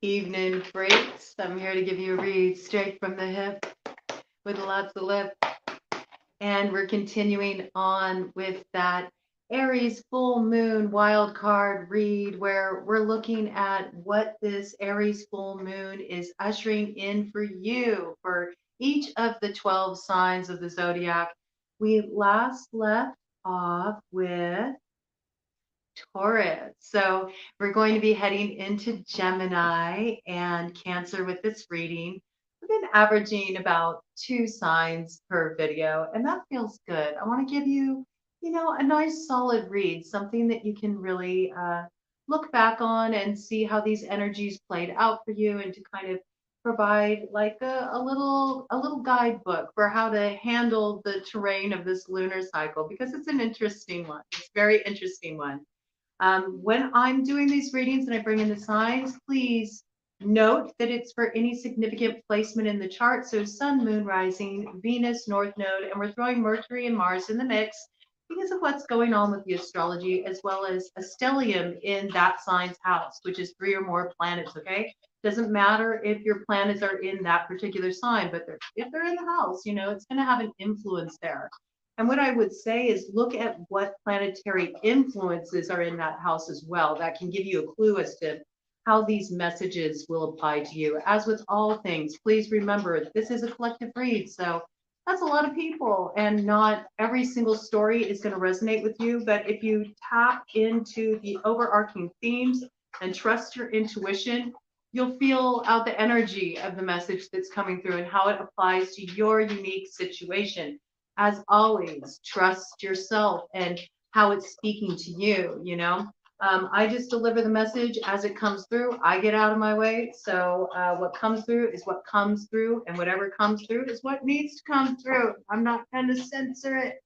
evening, freaks. I'm here to give you a read straight from the hip with lots of lip. And we're continuing on with that Aries Full Moon wild card read where we're looking at what this Aries Full Moon is ushering in for you for each of the 12 signs of the zodiac. We last left off with Taurus. So we're going to be heading into Gemini and Cancer with this reading. We've been averaging about 2 signs per video, and that feels good. I want to give you, a nice solid read, something that you can really look back on and see how these energies played out for you, and to kind of provide like a little guidebook for how to handle the terrain of this lunar cycle, because it's an interesting one. It's a very interesting one. When I'm doing these readings and I bring in the signs, please note that it's for any significant placement in the chart. So Sun, Moon, Rising, Venus, North Node, and we're throwing Mercury and Mars in the mix because of what's going on with the astrology, as well as a stellium in that sign's house, which is 3 or more planets, okay? Doesn't matter if your planets are in that particular sign, but if they're in the house, it's going to have an influence there. And what I would say is look at what planetary influences are in that house as well. That can give you a clue as to how these messages will apply to you. As with all things, please remember this is a collective read. So that's a lot of people, and not every single story is going to resonate with you. But if you tap into the overarching themes and trust your intuition, you'll feel out the energy of the message that's coming through and how it applies to your unique situation. As always, trust yourself and how it's speaking to you. I just deliver the message as it comes through. I get out of my way. So what comes through is what comes through, and whatever comes through is what needs to come through. I'm not going to censor it,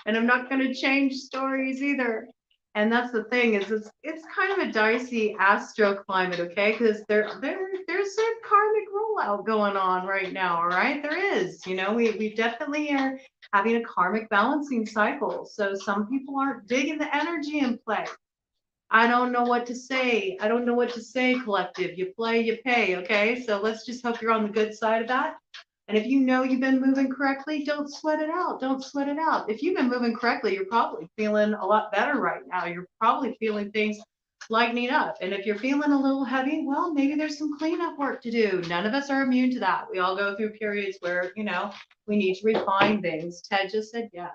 and I'm not going to change stories either. And that's the thing, is it's kind of a dicey astro climate, okay? Because there's a karmic rollout going on right now, all right? There is, we definitely are having a karmic balancing cycle. So some people aren't digging the energy in play. I don't know what to say. I don't know what to say, collective. You play, you pay, okay? So let's just hope you're on the good side of that. And if you know you've been moving correctly, don't sweat it out. Don't sweat it out. If you've been moving correctly, you're probably feeling a lot better right now. You're probably feeling things lightening up. And if you're feeling a little heavy, well, maybe there's some cleanup work to do. None of us are immune to that. We all go through periods where, we need to refine things. Ted just said yes.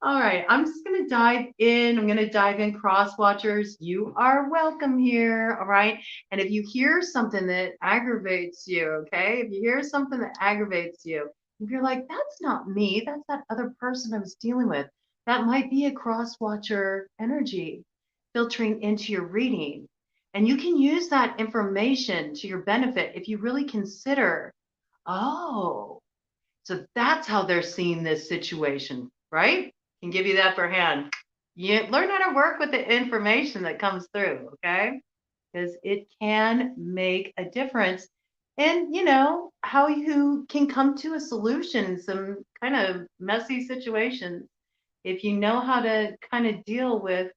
All right, I'm just going to dive in. I'm going to dive in, cross watchers. You are welcome here. All right. And if you hear something that aggravates you, okay, if you hear something that aggravates you, if you're like, that's not me, that's that other person I was dealing with, that might be a cross watcher energy filtering into your reading. And you can use that information to your benefit if you really consider, oh, so that's how they're seeing this situation, right? Can give you that for hand. You learn how to work with the information that comes through, okay? Because it can make a difference in, how you can come to a solution in some kind of messy situations. If you know how to kind of deal with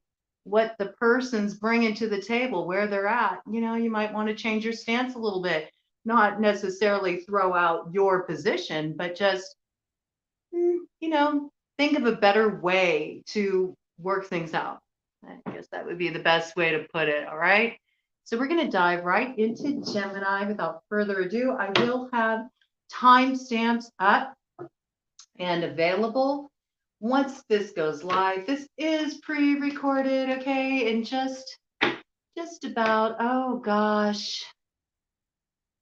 what the person's bringing to the table, where they're at, you might want to change your stance a little bit. Not necessarily throw out your position, but just, think of a better way to work things out. I guess that would be the best way to put it. All right. So we're going to dive right into Gemini without further ado. I will have timestamps up and available once this goes live. This is pre-recorded, okay? And just about, oh gosh,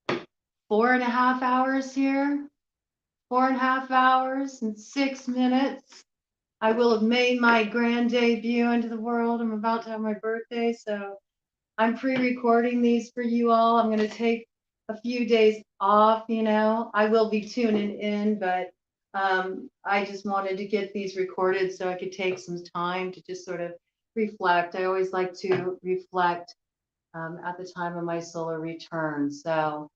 4.5 hours here. 4.5 hours and 6 minutes. I will have made my grand debut into the world. I'm about to have my birthday, so I'm pre-recording these for you all. I'm going to take a few days off, I will be tuning in, but I just wanted to get these recorded so I could take some time to just sort of reflect. I always like to reflect at the time of my solar return. So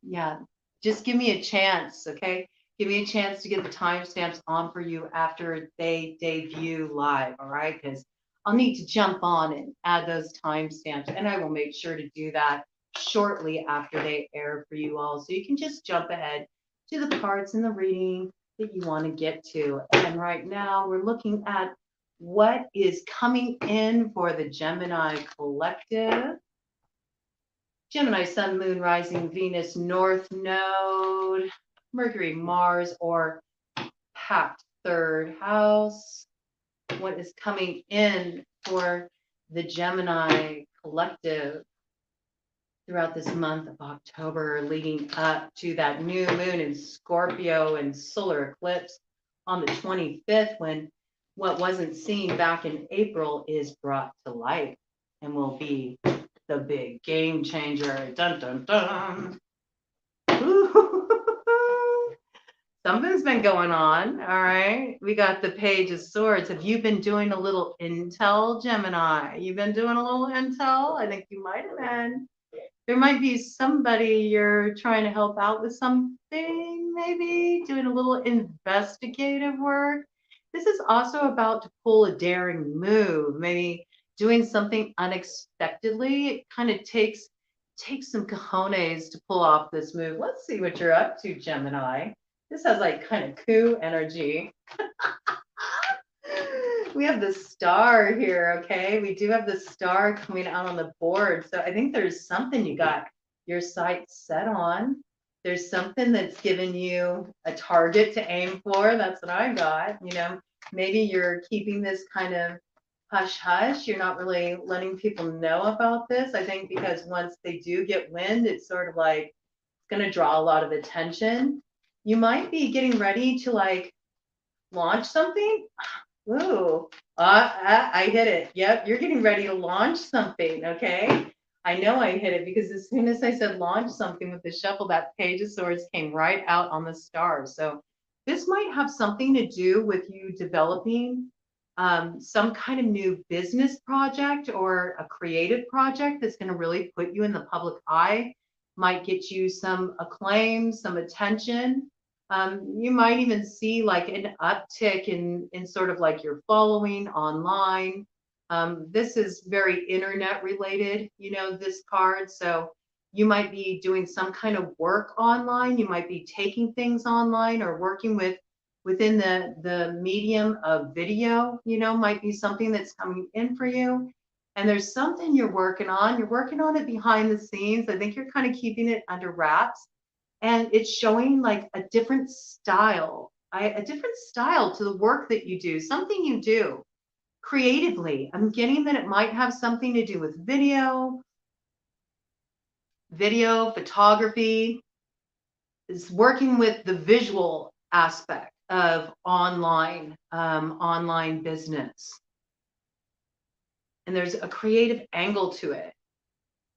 yeah, just give me a chance, okay? Give me a chance to get the timestamps on for you after they debut live, all right? Because I'll need to jump on and add those timestamps, and I will make sure to do that shortly after they air for you all. So you can just jump ahead to the parts in the reading that you want to get to. And right now we're looking at what is coming in for the Gemini collective. Gemini, Sun, Moon, Rising, Venus, North Node, Mercury, Mars, or packed third house. What is coming in for the Gemini collective throughout this month of October, leading up to that new moon in Scorpio and solar eclipse on the 25th, when what wasn't seen back in April is brought to light and will be the big game changer. Dun, dun, dun. Something's been going on. All right. We got the Page of Swords. Have you been doing a little intel, Gemini? You've been doing a little intel? I think you might have been. There might be somebody you're trying to help out with something, maybe doing a little investigative work. This is also about to pull a daring move, maybe doing something unexpectedly. It kind of takes some cojones to pull off this move. Let's see what you're up to, Gemini. This has like kind of coup energy. We have the star here, okay? We do have the star coming out on the board. So I think there's something you got your sights set on. There's something that's given you a target to aim for. That's what I got. You know, maybe you're keeping this kind of hush hush. You're not really letting people know about this. I think because once they do get wind, it's sort of like it's going to draw a lot of attention. You might be getting ready to like launch something. Ooh, I hit it. Yep, you're getting ready to launch something, okay? I know I hit it because as soon as I said launch something with the shuffle, that Page of Swords came right out on the stars. So this might have something to do with you developing some kind of new business project or a creative project that's going to really put you in the public eye, might get you some acclaim, some attention. You might even see like an uptick in sort of like your following online. This is very internet related, you know, this card. So you might be doing some kind of work online. You might be taking things online or working within the medium of video, you know, might be something that's coming in for you. And there's something you're working on. You're working on it behind the scenes. I think you're kind of keeping it under wraps. And it's showing like a different style, a different style to the work that you do, something you do creatively. I'm getting that it might have something to do with video, photography, is working with the visual aspect of online business. And there's a creative angle to it.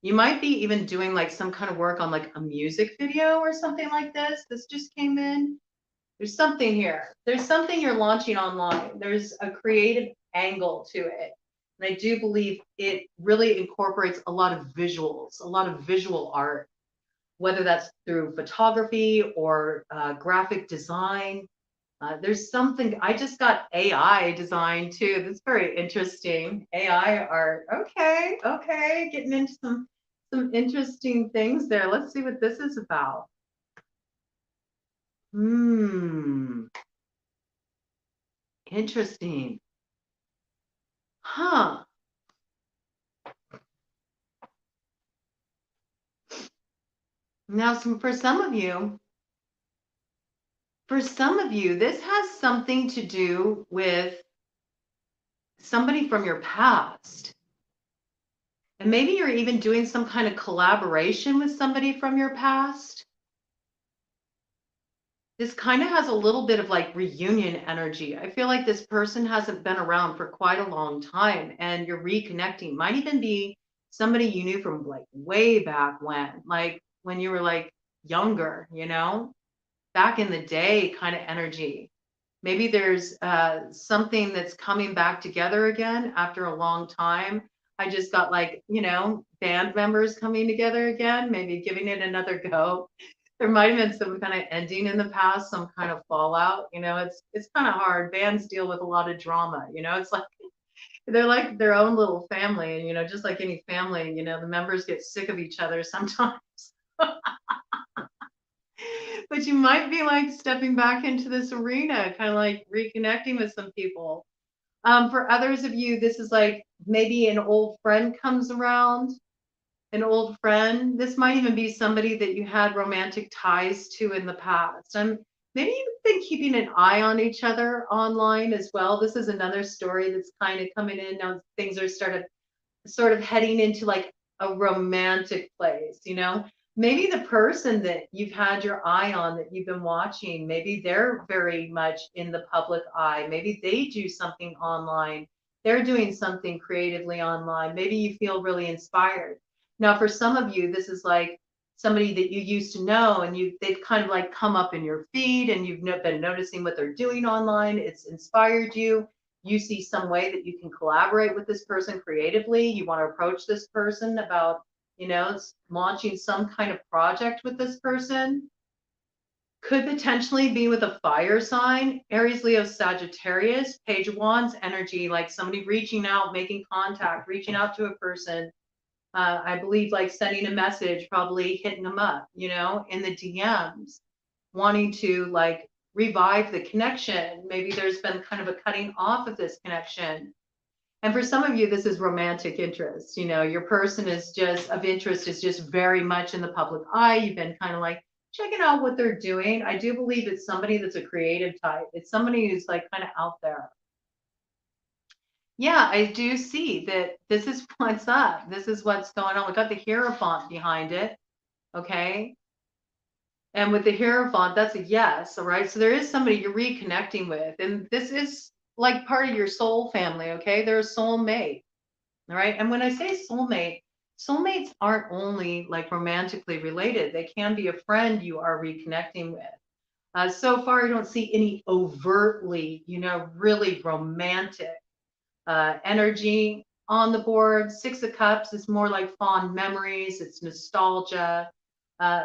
You might be even doing like some kind of work on like a music video or something like this. This just came in. There's something here. There's something you're launching online. There's a creative angle to it. And I do believe it really incorporates a lot of visuals, a lot of visual art, whether that's through photography or graphic design. There's something, I just got AI design too. That's very interesting. AI art. Okay. Getting into some interesting things there. Let's see what this is about. Interesting. Huh. Now, for some of you, this has something to do with somebody from your past. And maybe you're even doing some kind of collaboration with somebody from your past. This kind of has a little bit of like reunion energy. I feel like this person hasn't been around for quite a long time and you're reconnecting. Might even be somebody you knew from like way back when, like when you were like younger, you know, back in the day kind of energy. Maybe there's something that's coming back together again after a long time. I just got like, you know, band members coming together again, maybe giving it another go. There might have been some kind of ending in the past, some kind of fallout. You know, it's kind of hard. Bands deal with a lot of drama. You know, it's like They're like their own little family, and just like any family, the members get sick of each other sometimes. But you might be like stepping back into this arena, kind of like reconnecting with some people. For others of you, this is like maybe an old friend comes around, an old friend. This might even be somebody that you had romantic ties to in the past. Maybe you've been keeping an eye on each other online as well. This is another story that's kind of coming in now. Things are sort of heading into like a romantic place, Maybe the person that you've had your eye on, that you've been watching, maybe they're very much in the public eye. Maybe they do something online. They're doing something creatively online. Maybe you feel really inspired. Now, for some of you, this is like somebody that you used to know, and they've kind of like come up in your feed, and you've been noticing what they're doing online. It's inspired you. You see some way that you can collaborate with this person creatively. You want to approach this person about, launching some kind of project with this person. Could potentially be with a fire sign, Aries, Leo, Sagittarius, Page of Wands energy, like somebody reaching out, making contact, reaching out to a person. I believe like sending a message, probably hitting them up, in the DMs, wanting to like revive the connection. Maybe there's been kind of a cutting off of this connection. And for some of you, this is romantic interest. Your person is just of interest, is just very much in the public eye. You've been kind of like checking out what they're doing. I do believe it's somebody that's a creative type. It's somebody who's like kind of out there. Yeah, I do see that this is what's up. This is what's going on. We got the Hierophant behind it. Okay. And with the Hierophant, that's a yes. All right. So there is somebody you're reconnecting with. And this is like part of your soul family. Okay. They're a soulmate. All right. And when I say soulmate, soulmates aren't only like romantically related, they can be a friend you are reconnecting with. So far, I don't see any overtly, really romantic energy on the board. Six of Cups is more like fond memories, it's nostalgia.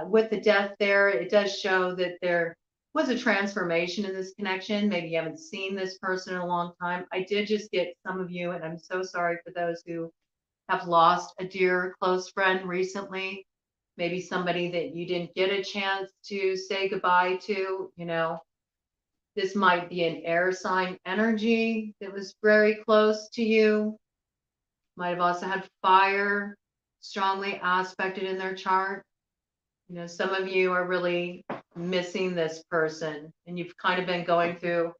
With the death there, it does show that there was a transformation in this connection. Maybe you haven't seen this person in a long time. I did just get some of you, and I'm so sorry for those who have lost a dear close friend recently. Maybe somebody that you didn't get a chance to say goodbye to, This might be an air sign energy that was very close to you. Might have also had fire strongly aspected in their chart. Some of you are really missing this person, and you've kind of been going through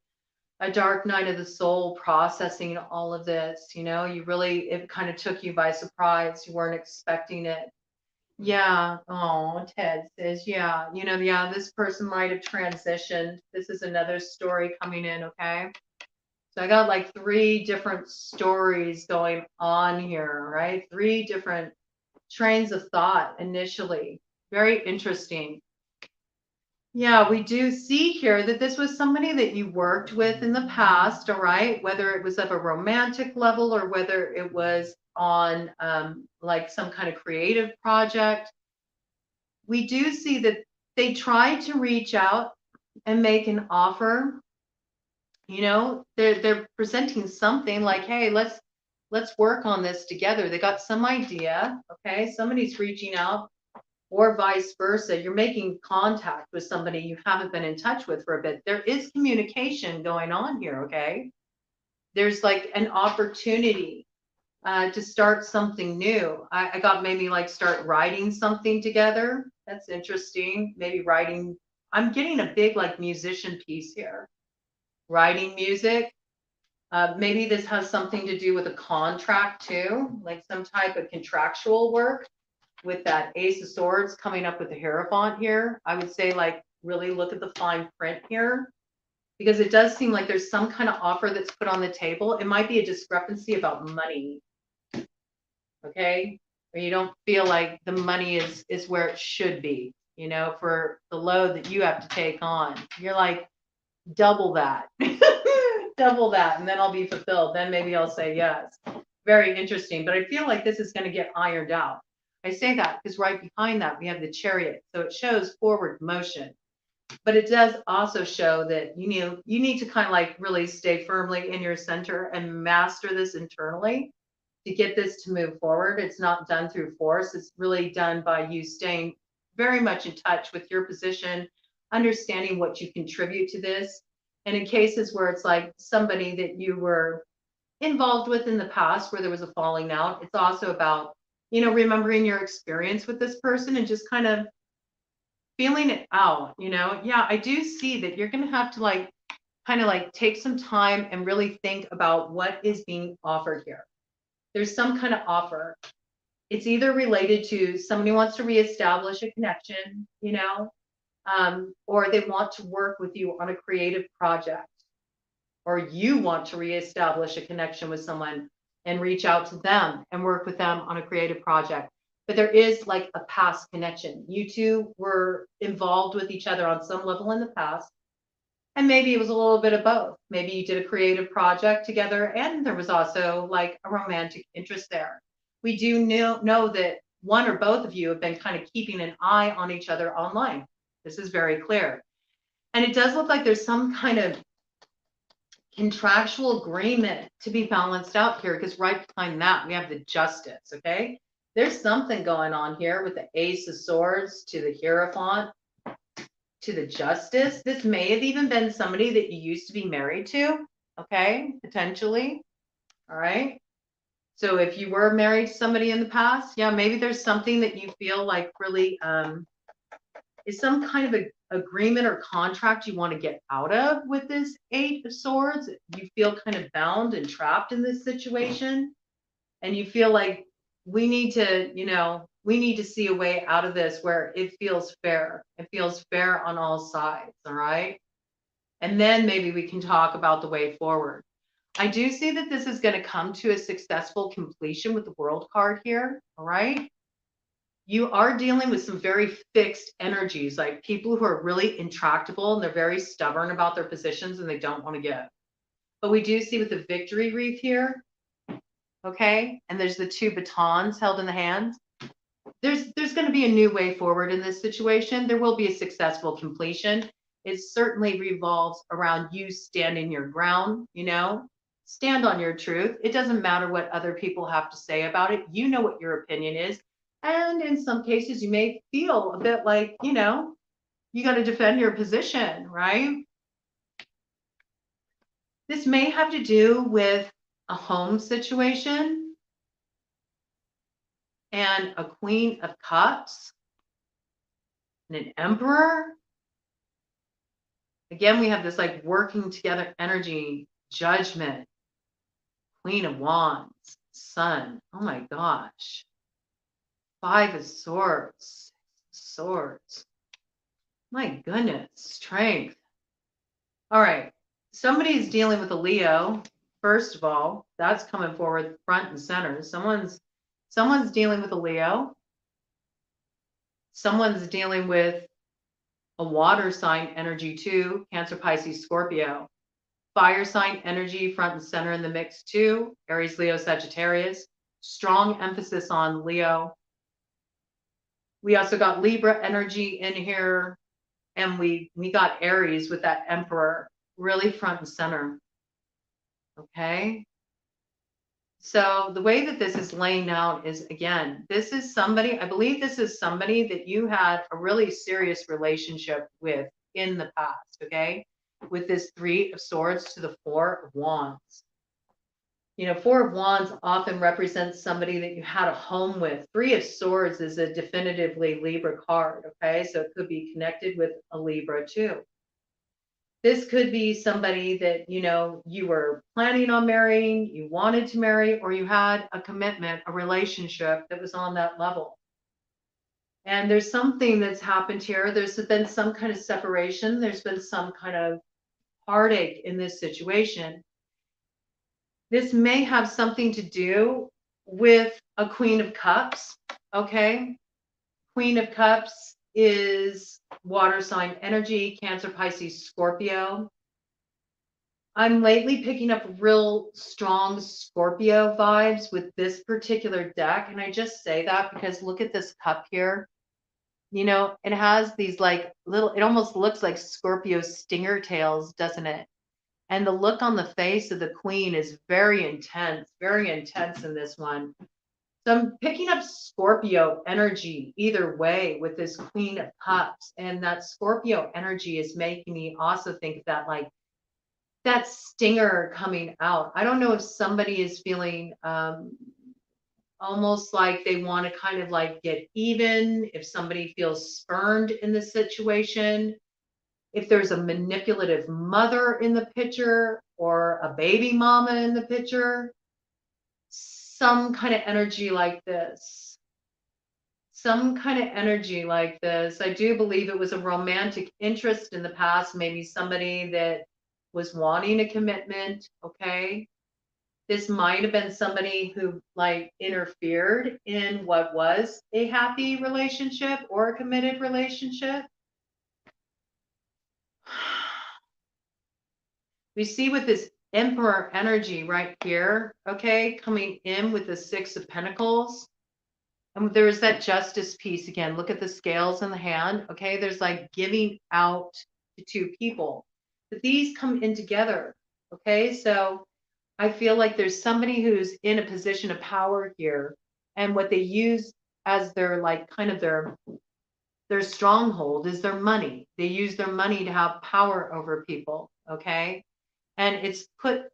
a dark night of the soul, processing all of this. It kind of took you by surprise. You weren't expecting it. Yeah. Oh, Ted says, yeah, this person might have transitioned. This is another story coming in. Okay. So I got like 3 different stories going on here, right? 3 different trains of thought initially. Very interesting. Yeah, we do see here that this was somebody that you worked with in the past, all right? Whether it was of a romantic level or whether it was on like some kind of creative project. We do see that they tried to reach out and make an offer. They're presenting something like, hey, let's work on this together. They got some idea, okay? Somebody's reaching out, or vice versa. You're making contact with somebody you haven't been in touch with for a bit. There is communication going on here, okay? There's like an opportunity to start something new. I got maybe like start writing something together. That's interesting. Maybe writing. I'm getting a big like musician piece here. Writing music. Maybe this has something to do with a contract too, like some type of contractual work. With that Ace of Swords coming up with the Hierophant here, I would say like really look at the fine print here, because it does seem like there's some kind of offer that's put on the table. It might be a discrepancy about money, okay? Or you don't feel like the money is where it should be, for the load that you have to take on. You're like, double that, double that, and then I'll be fulfilled. Then maybe I'll say yes. Very interesting, but I feel like this is going to get ironed out. I say that because right behind that we have the Chariot, so it shows forward motion. But it does also show that you need to kind of like really stay firmly in your center and master this internally to get this to move forward. It's not done through force. It's really done by you staying very much in touch with your position, understanding what you contribute to this. And in cases where it's like somebody that you were involved with in the past where there was a falling out, it's also about, remembering your experience with this person and just kind of feeling it out. Yeah, I do see that you're going to have to like kind of like take some time and really think about what is being offered here. There's some kind of offer. It's either related to somebody wants to reestablish a connection, or they want to work with you on a creative project, or you want to reestablish a connection with someone and reach out to them and work with them on a creative project. But there is like a past connection. You two were involved with each other on some level in the past. And maybe it was a little bit of both. Maybe you did a creative project together and there was also like a romantic interest there. We do know that one or both of you have been kind of keeping an eye on each other online. This is very clear. And it does look like there's some kind of contractual agreement to be balanced out here, because right behind that we have the Justice. Okay, there's something going on here with the Ace of Swords to the Hierophant to the Justice. This may have even been somebody that you used to be married to. Okay, potentially. All right, so if you were married to somebody in the past, yeah, maybe there's something that you feel like really is some kind of a agreement or contract you want to get out of with this Eight of Swords. You feel kind of bound and trapped in this situation, and you feel like we need to see a way out of this where it feels fair. It feels fair on all sides. All right, and then maybe we can talk about the way forward. I do see that this is going to come to a successful completion with the World card here. All right, you are dealing with some very fixed energies, like people who are really intractable and they're very stubborn about their positions and they don't want to give. But we do see with the Victory wreath here, okay, and there's the two batons held in the hands. There's going to be a new way forward in this situation. There will be a successful completion. It certainly revolves around you standing your ground, stand on your truth. It doesn't matter what other people have to say about it. You know what your opinion is. And in some cases, you may feel a bit like, you got to defend your position, right? This may have to do with a home situation and a Queen of Cups and an Emperor. Again, we have this like working together energy, Judgment, Queen of Wands, Sun. Oh my gosh. Five of Swords. My goodness, Strength. All right. Somebody's dealing with a Leo. First of all, that's coming forward front and center. Someone's dealing with a Leo. Someone's dealing with a water sign energy too, Cancer, Pisces, Scorpio. Fire sign energy front and center in the mix too, Aries, Leo, Sagittarius. Strong emphasis on Leo. We also got Libra energy in here, and we got Aries with that Emperor really front and center. Okay. So the way that this is laying out is, again, this is somebody, I believe this is somebody that you had a really serious relationship with in the past, okay? With this Three of Swords to the Four of Wands. Four of Wands often represents somebody that you had a home with. Three of Swords is a definitively Libra card, okay? So it could be connected with a Libra too. This could be somebody that, you were planning on marrying, you wanted to marry, or you had a commitment, a relationship that was on that level. And there's something that's happened here. There's been some kind of separation. There's been some kind of heartache in this situation. This may have something to do with a Queen of Cups, okay? Queen of Cups is water sign energy, Cancer, Pisces, Scorpio. I'm lately picking up real strong Scorpio vibes with this particular deck. And I just say that because look at this cup here. You know, it has these like little, it almost looks like Scorpio stinger tails, doesn't it? And the look on the face of the queen is very intense in this one. So I'm picking up Scorpio energy either way with this Queen of Cups. And that Scorpio energy is making me also think of that, like that stinger coming out. I don't know if somebody is feeling almost like they want to kind of like get even, if somebody feels spurned in the situation, if there's a manipulative mother in the picture or a baby mama in the picture, some kind of energy like this. Some kind of energy like this. I do believe it was a romantic interest in the past, maybe somebody that was wanting a commitment, okay? This might have been somebody who like interfered in what was a happy relationship or a committed relationship. We see with this Emperor energy right here, okay, coming in with the Six of Pentacles. And there's that justice piece again. Look at the scales in the hand, okay? There's like giving out to two people. But these come in together, okay? So I feel like there's somebody who's in a position of power here, and what they use as their like kind of their stronghold is their money. They use their money to have power over people, okay? And it's put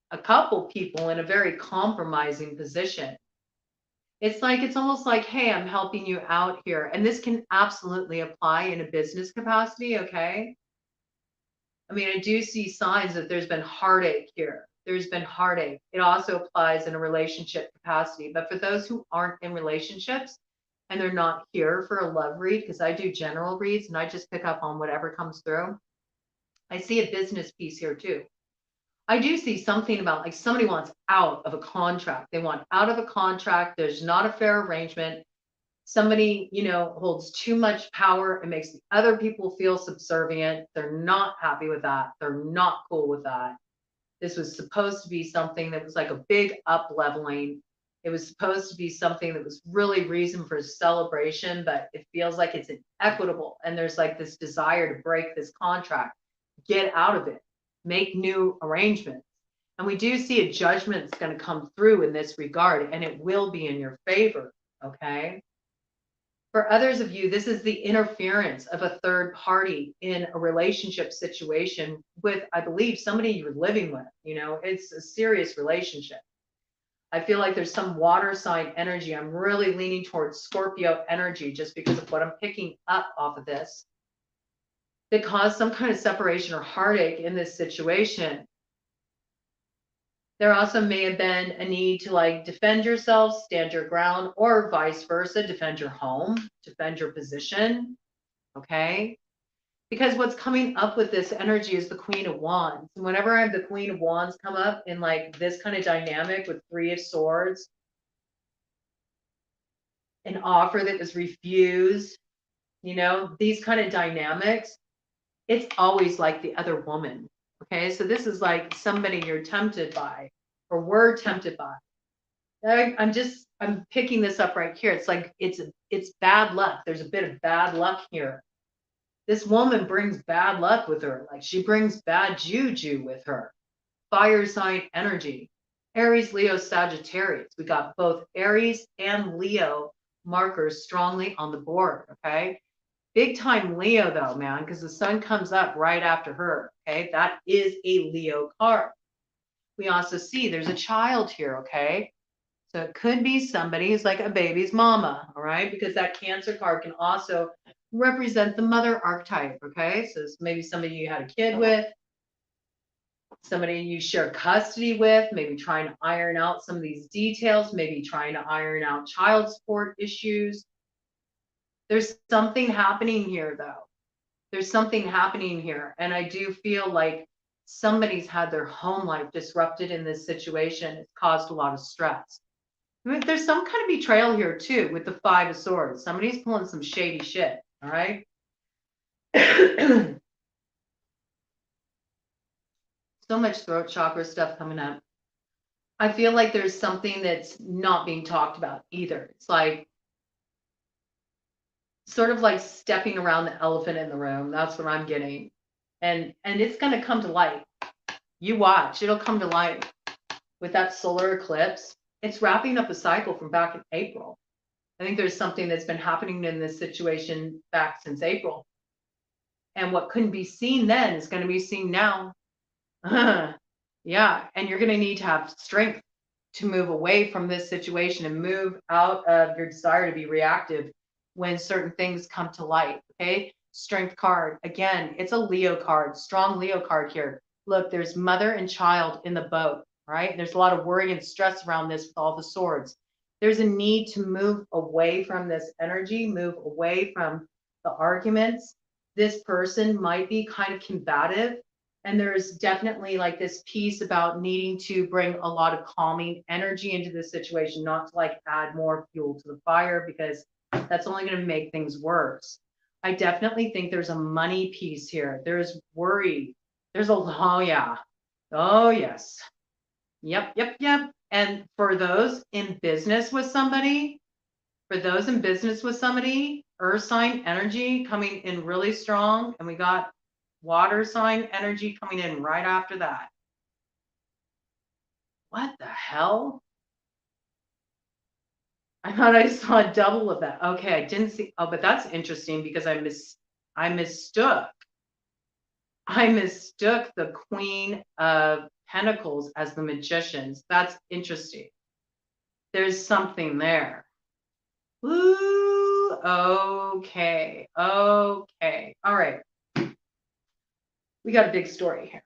a couple people in a very compromising position. It's like, it's almost like, hey, I'm helping you out here. And this can absolutely apply in a business capacity, okay? I mean, I do see signs that there's been heartache here. There's been heartache. It also applies in a relationship capacity. But for those who aren't in relationships and they're not here for a love read, because I do general reads and I just pick up on whatever comes through, I see a business piece here too. I do see something about like somebody wants out of a contract. They want out of a contract. There's not a fair arrangement. Somebody, you know, holds too much power and makes the other people feel subservient. They're not happy with that. They're not cool with that. This was supposed to be something that was like a big up leveling. It was supposed to be something that was really reason for celebration, but it feels like it's inequitable. And there's like this desire to break this contract, get out of it, make new arrangements. And we do see a judgment that's going to come through in this regard, and it will be in your favor. Okay. For others of you, this is the interference of a third party in a relationship situation with, I believe, somebody you're living with. You know, it's a serious relationship. I feel like there's some water sign energy. I'm really leaning towards Scorpio energy just because of what I'm picking up off of this, that caused some kind of separation or heartache in this situation. There also may have been a need to like defend yourself, stand your ground, or vice versa, defend your home, defend your position. Okay. Because what's coming up with this energy is the Queen of Wands. And whenever I have the Queen of Wands come up in like this kind of dynamic with Three of Swords, an offer that was refused, you know, these kind of dynamics, it's always like the other woman. Okay. So this is like somebody you're tempted by or were tempted by. I'm picking this up right here. It's like, it's bad luck. There's a bit of bad luck here. This woman brings bad luck with her. Like she brings bad juju with her. Fire sign energy. Aries, Leo, Sagittarius. We got both Aries and Leo markers strongly on the board. Okay. Big time Leo though, man, because the sun comes up right after her. Okay. That is a Leo card. We also see there's a child here. Okay. So it could be somebody who's like a baby's mama, all right? Because that Cancer card can also represent the mother archetype, okay? So it's maybe somebody you had a kid with, somebody you share custody with, maybe trying to iron out some of these details, maybe trying to iron out child support issues. There's something happening here, though. There's something happening here. And I do feel like somebody's had their home life disrupted in this situation. It's caused a lot of stress. There's some kind of betrayal here too with the Five of Swords. Somebody's pulling some shady shit. All right. So much throat chakra stuff coming up. I feel like there's something that's not being talked about either. It's like sort of like stepping around the elephant in the room. That's what I'm getting. And it's going to come to light. You watch, it'll come to light with that solar eclipse. It's wrapping up a cycle from back in April. I think there's something that's been happening in this situation back since April. And what couldn't be seen then is going to be seen now. Yeah. And you're going to need to have strength to move away from this situation and move out of your desire to be reactive when certain things come to light. Okay. Strength card. Again, it's a Leo card, strong Leo card here. Look, there's mother and child in the boat, right? There's a lot of worry and stress around this with all the swords. There's a need to move away from this energy, move away from the arguments. This person might be kind of combative. And there's definitely like this piece about needing to bring a lot of calming energy into this situation, not to like add more fuel to the fire, because that's only going to make things worse. I definitely think there's a money piece here. There's worry. There's a, oh yeah. Oh yes. Yep. And for those in business with somebody, earth sign energy coming in really strong. And we got water sign energy coming in right after that. What the hell? I thought I saw a double of that. Okay, I didn't see. Oh, but that's interesting because I mistook the Queen of Pentacles as the Magicians. That's interesting. There's something there. Ooh, okay. All right. We got a big story here.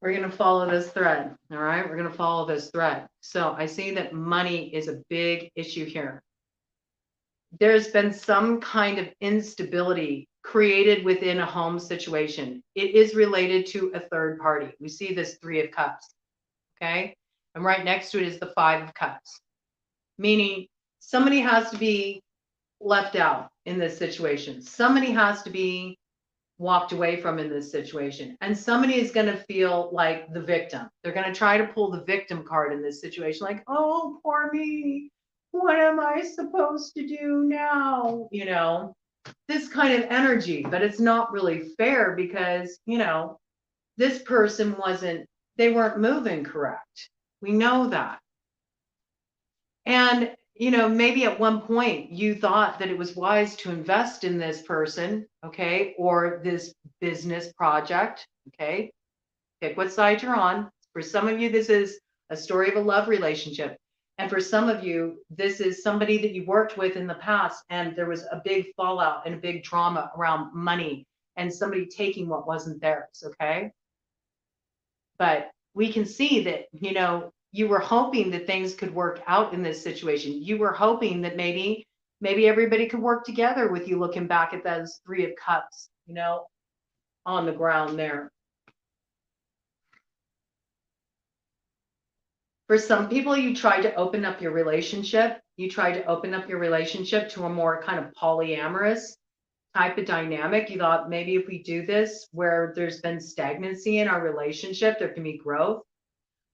We're going to follow this thread. All right. We're going to follow this thread. So I see that money is a big issue here. There's been some kind of instability created within a home situation. It is related to a third party. We see this 3 of Cups. Okay. And right next to it is the 5 of Cups, meaning somebody has to be left out in this situation. Somebody has to be walked away from in this situation. And somebody is going to feel like the victim. They're going to try to pull the victim card in this situation. Like, oh, poor me. What am I supposed to do now? You know, this kind of energy, but it's not really fair because, you know, this person they weren't moving correct. We know that. And you know, maybe at one point you thought that it was wise to invest in this person, okay, or this business project, okay? Pick what side you're on. For some of you, this is a story of a love relationship. And for some of you, this is somebody that you worked with in the past and there was a big fallout and a big trauma around money and somebody taking what wasn't theirs, okay? But we can see that, you know, you were hoping that things could work out in this situation. You were hoping that maybe everybody could work together with you looking back at those 3 of Cups, you know, on the ground there. For some people, you tried to open up your relationship. You tried to open up your relationship to a more kind of polyamorous type of dynamic. You thought maybe if we do this where there's been stagnancy in our relationship, there can be growth.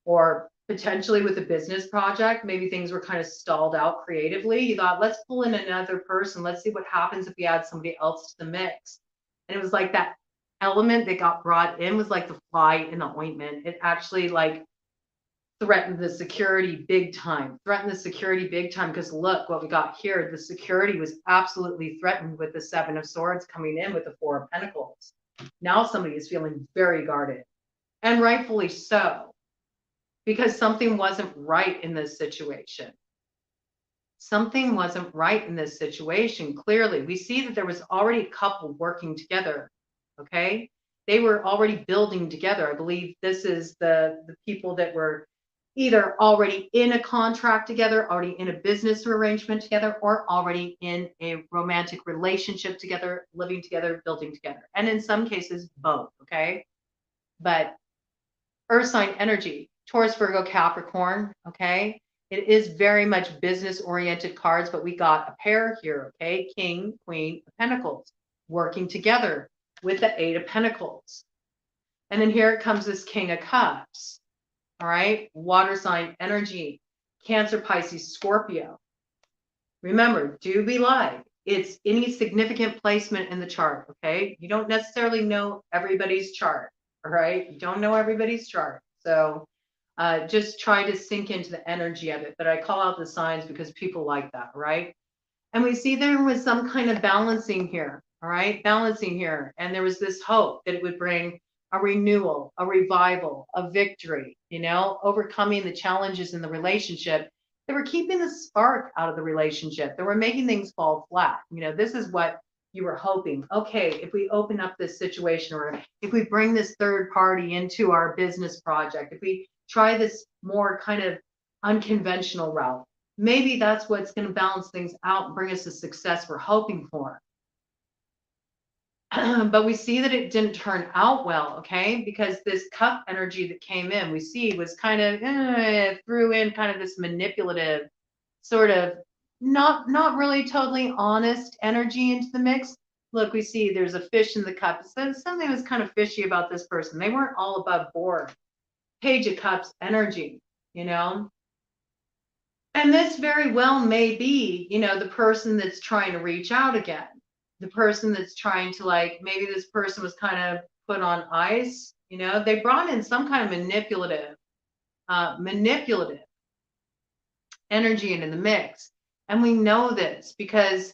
Or potentially with a business project, maybe things were kind of stalled out creatively. You thought, let's pull in another person. Let's see what happens if we add somebody else to the mix. And it was like that element that got brought in was like the fly in the ointment. It actually like threatened the security big time, because look what we got here. The security was absolutely threatened with the 7 of Swords coming in with the 4 of Pentacles. Now somebody is feeling very guarded, and rightfully so. Because something wasn't right in this situation. Something wasn't right in this situation. Clearly, we see that there was already a couple working together. Okay. They were already building together. I believe this is the people that were either already in a contract together, already in a business arrangement together, or already in a romantic relationship together, living together, building together. And in some cases, both. Okay. But earth sign energy, Taurus, Virgo, Capricorn, okay? It is very much business-oriented cards, but we got a pair here, okay? King, Queen of Pentacles, working together with the 8 of Pentacles. And then here comes this King of Cups, all right? Water sign energy, Cancer, Pisces, Scorpio. Remember, do be like, It's any significant placement in the chart, okay? You don't necessarily know everybody's chart, all right? You don't know everybody's chart. So just try to sink into the energy of it. But I call out the signs because people like that, right? And we see there was some kind of balancing here, all right? Balancing here. And there was this hope that it would bring a renewal, a revival, a victory, you know, overcoming the challenges in the relationship. They were keeping the spark out of the relationship. They were making things fall flat. You know, this is what you were hoping. Okay, if we open up this situation, or if we bring this third party into our business project, if we try this more kind of unconventional route, maybe that's what's going to balance things out and bring us the success we're hoping for. But we see that it didn't turn out well, okay? Because this cup energy that came in, we see was kind of threw in kind of this manipulative, sort of not really totally honest energy into the mix. Look, we see there's a fish in the cup. So something was kind of fishy about this person. They weren't all above board. Page of Cups energy, you know? And this very well may be, you know, the person that's trying to reach out again, the person that's trying to, like, maybe this person was kind of put on ice, you know, they brought in some kind of manipulative energy into the mix. And we know this because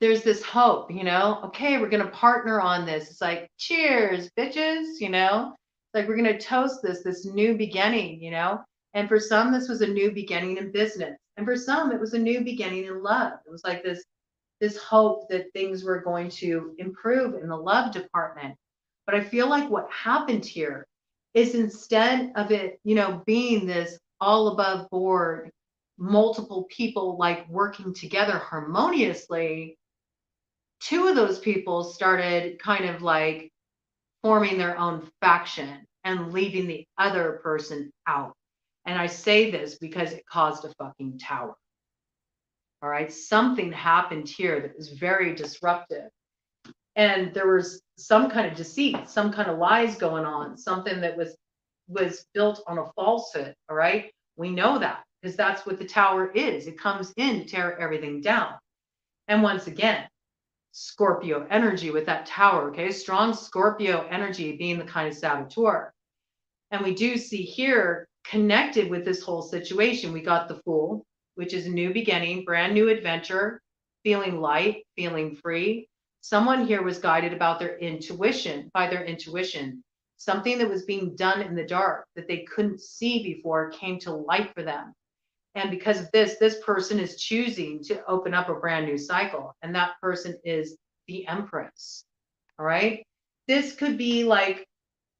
there's this hope, you know, okay, we're going to partner on this. It's like, cheers, bitches, you know, it's like, we're going to toast this new beginning, you know. And for some, this was a new beginning in business. And for some, it was a new beginning in love. It was like this hope that things were going to improve in the love department. But I feel like what happened here is, instead of it, you know, being this all above board, multiple people like working together harmoniously, two of those people started kind of like forming their own faction and leaving the other person out. And I say this because it caused a fucking tower. All right. Something happened here that was very disruptive. And there was some kind of deceit, some kind of lies going on, something that was built on a falsehood. All right. We know that because that's what the tower is. It comes in to tear everything down. And once again, Scorpio energy with that tower, okay? Strong Scorpio energy being the kind of saboteur. And we do see here, connected with this whole situation, we got the Fool, which is a new beginning, brand new adventure, feeling light, feeling free. Someone here was guided about their intuition, by their intuition. Something that was being done in the dark that they couldn't see before came to light for them. And because of this person is choosing to open up a brand new cycle. And that person is the Empress. All right. This could be like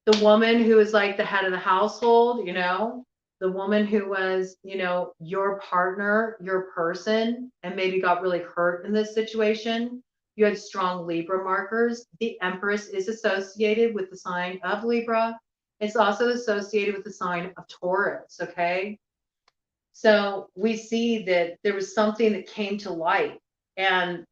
the woman who is like the head of the household, you know, the woman who was, you know, your partner, your person, and maybe got really hurt in this situation. You had strong Libra markers. The Empress is associated with the sign of Libra. It's also associated with the sign of Taurus. Okay. So we see that there was something that came to light, and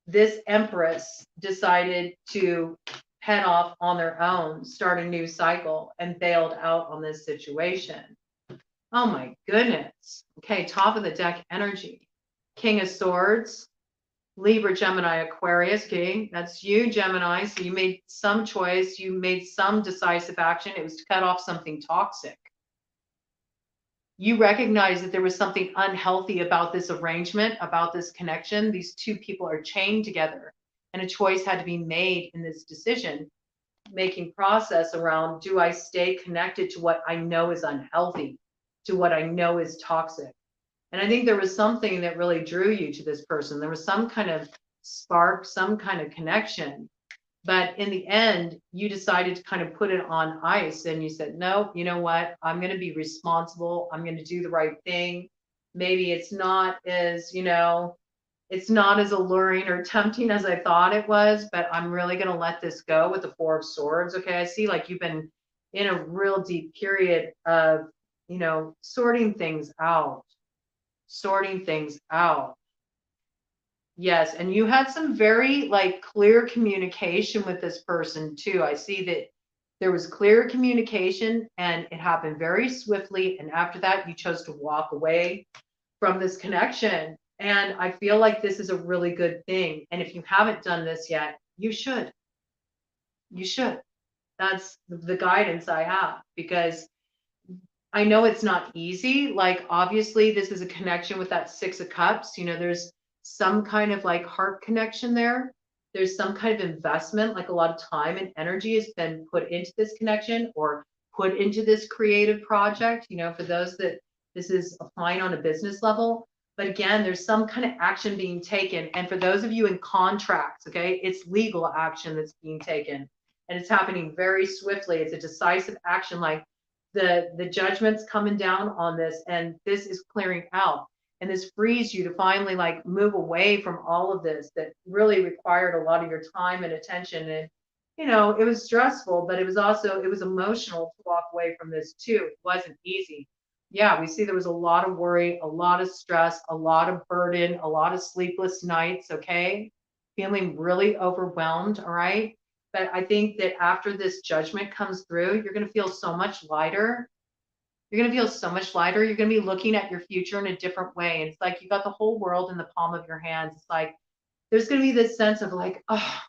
this Empress decided to head off on their own, start a new cycle, and bailed out on this situation. Oh my goodness. Okay, top of the deck energy. King of Swords, Libra, Gemini, Aquarius. Okay, that's you, Gemini. So you made some choice, you made some decisive action. It was to cut off something toxic. You recognize that there was something unhealthy about this arrangement, about this connection. These two people are chained together, and a choice had to be made in this decision making process around, do I stay connected to what I know is unhealthy, to what I know is toxic? And I think there was something that really drew you to this person. There was some kind of spark, some kind of connection. But in the end, you decided to kind of put it on ice, and you said, no, you know what? I'm going to be responsible. I'm going to do the right thing. Maybe it's not as, you know, it's not as alluring or tempting as I thought it was, but I'm really going to let this go with the Four of Swords. Okay. I see like you've been in a real deep period of, you know, sorting things out. Yes, and you had some very like clear communication with this person too. I see that there was clear communication and it happened very swiftly. And after that, you chose to walk away from this connection. And I feel like this is a really good thing. And if you haven't done this yet, you should. You should. That's the guidance I have, because I know it's not easy. Like, obviously, this is a connection with that Six of Cups. You know, there's some kind of like heart connection there. There's some kind of investment, like a lot of time and energy has been put into this connection or put into this creative project, you know, for those that this is applying on a business level. But again, there's some kind of action being taken. And for those of you in contracts, okay, it's legal action that's being taken. And it's happening very swiftly. It's a decisive action, like the judgment's coming down on this, and this is clearing out, and this frees you to finally like move away from all of this that really required a lot of your time and attention. And you know, it was stressful, but it was also, it was emotional to walk away from this too. It wasn't easy. Yeah, we see there was a lot of worry, a lot of stress, a lot of burden, a lot of sleepless nights, okay, feeling really overwhelmed. All right, but I think that after this judgment comes through, you're going to feel so much lighter. You're going to feel so much lighter. You're going to be looking at your future in a different way. And it's like you got the whole world in the palm of your hands. It's like there's going to be this sense of like, oh,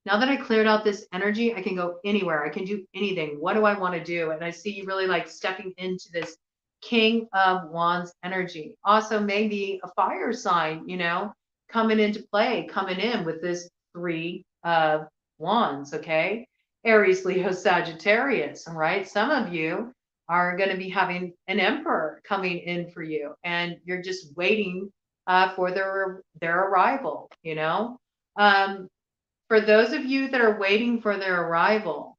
now that I cleared out this energy, I can go anywhere. I can do anything. What do I want to do? And I see you really like stepping into this King of Wands energy. Also, maybe a fire sign, you know, coming into play, coming in with this Three of Wands, okay? Aries, Leo, Sagittarius, all right? Some of you are going to be having an emperor coming in for you, and you're just waiting for their arrival, you know? For those of you that are waiting for their arrival,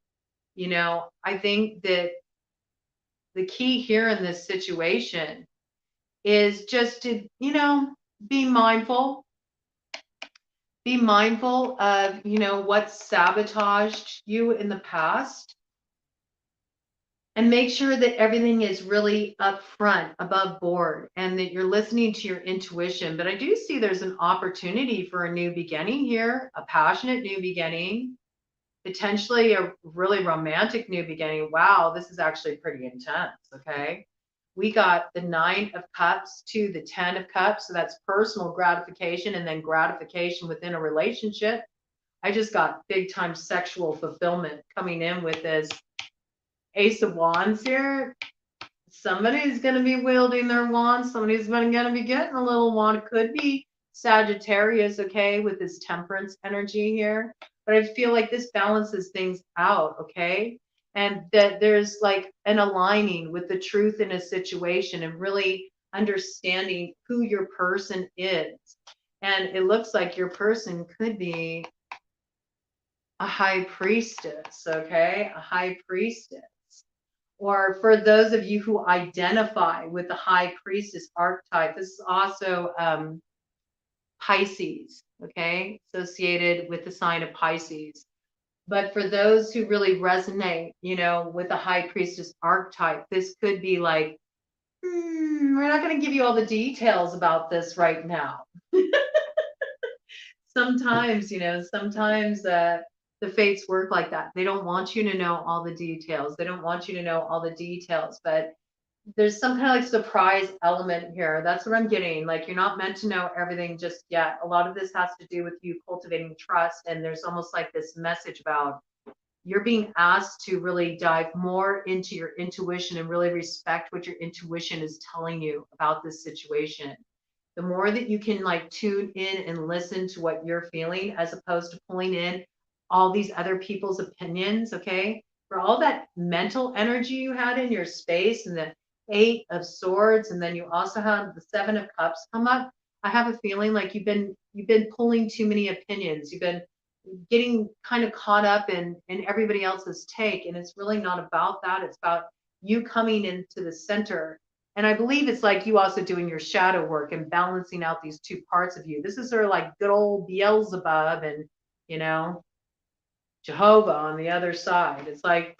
you know, I think that the key here in this situation is just to, you know, be mindful. Be mindful of, you know, what sabotaged you in the past, and make sure that everything is really upfront, above board, and that you're listening to your intuition. But I do see there's an opportunity for a new beginning here, a passionate new beginning, potentially a really romantic new beginning. Wow, this is actually pretty intense. Okay. We got the Nine of Cups to the 10 of Cups. So that's personal gratification and then gratification within a relationship. I just got big time sexual fulfillment coming in with this Ace of Wands here. Somebody's going to be wielding their wand. Somebody's going to be getting a little wand. It could be Sagittarius, okay, with this temperance energy here. But I feel like this balances things out, okay? And that there's like an aligning with the truth in a situation and really understanding who your person is. And it looks like your person could be a high priestess, okay? A high priestess. Or for those of you who identify with the high priestess archetype, this is also Pisces, okay, associated with the sign of Pisces. But for those who really resonate, you know, with the high priestess archetype, this could be like, we're not going to give you all the details about this right now. Sometimes, you know, sometimes the fates work like that. They don't want you to know all the details. They don't want you to know all the details, but there's some kind of like surprise element here. That's what I'm getting. Like, you're not meant to know everything just yet. A lot of this has to do with you cultivating trust. And there's almost like this message about you're being asked to really dive more into your intuition and really respect what your intuition is telling you about this situation. The more that you can like tune in and listen to what you're feeling, as opposed to pulling in all these other people's opinions, okay? For all that mental energy you had in your space, and the Eight of Swords, and then you also have the Seven of Cups come up, I have a feeling like you've been pulling too many opinions. You've been getting kind of caught up in everybody else's take, and it's really not about that. It's about you coming into the center. And I believe it's like you also doing your shadow work and balancing out these two parts of you. This is sort of like good old Beelzebub and, you know, Jehovah on the other side. It's like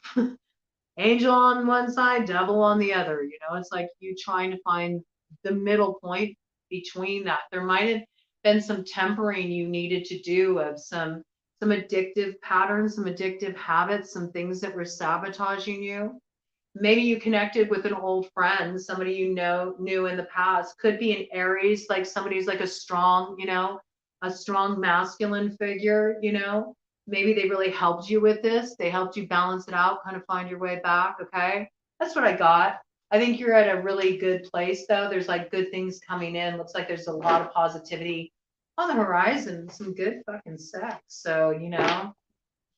angel on one side, devil on the other. You know, it's like you trying to find the middle point between that. There might have been some tempering you needed to do of some addictive patterns, some addictive habits, some things that were sabotaging you. Maybe you connected with an old friend, somebody you know knew in the past. Could be an Aries, like somebody who's like a strong, a strong masculine figure, Maybe they really helped you with this. They helped you balance it out, kind of find your way back. Okay. That's what I got. I think you're at a really good place though. There's like good things coming in. Looks like there's a lot of positivity on the horizon, some good fucking sex. So,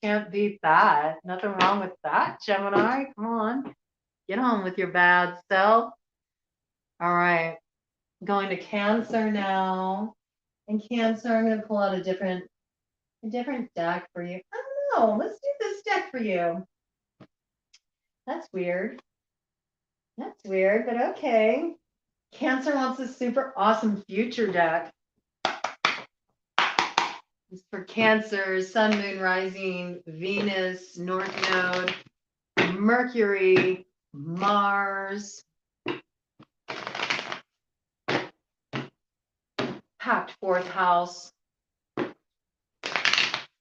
can't beat that. Nothing wrong with that, Gemini. Come on. Get on with your bad self. All right. Going to Cancer now. And Cancer, I'm going to pull out a different deck for you. I don't know. Let's do this deck for you. That's weird. That's weird, but okay. Cancer wants a super awesome future deck. It's for Cancer, Sun, Moon, Rising, Venus, North Node, Mercury, Mars, packed fourth house.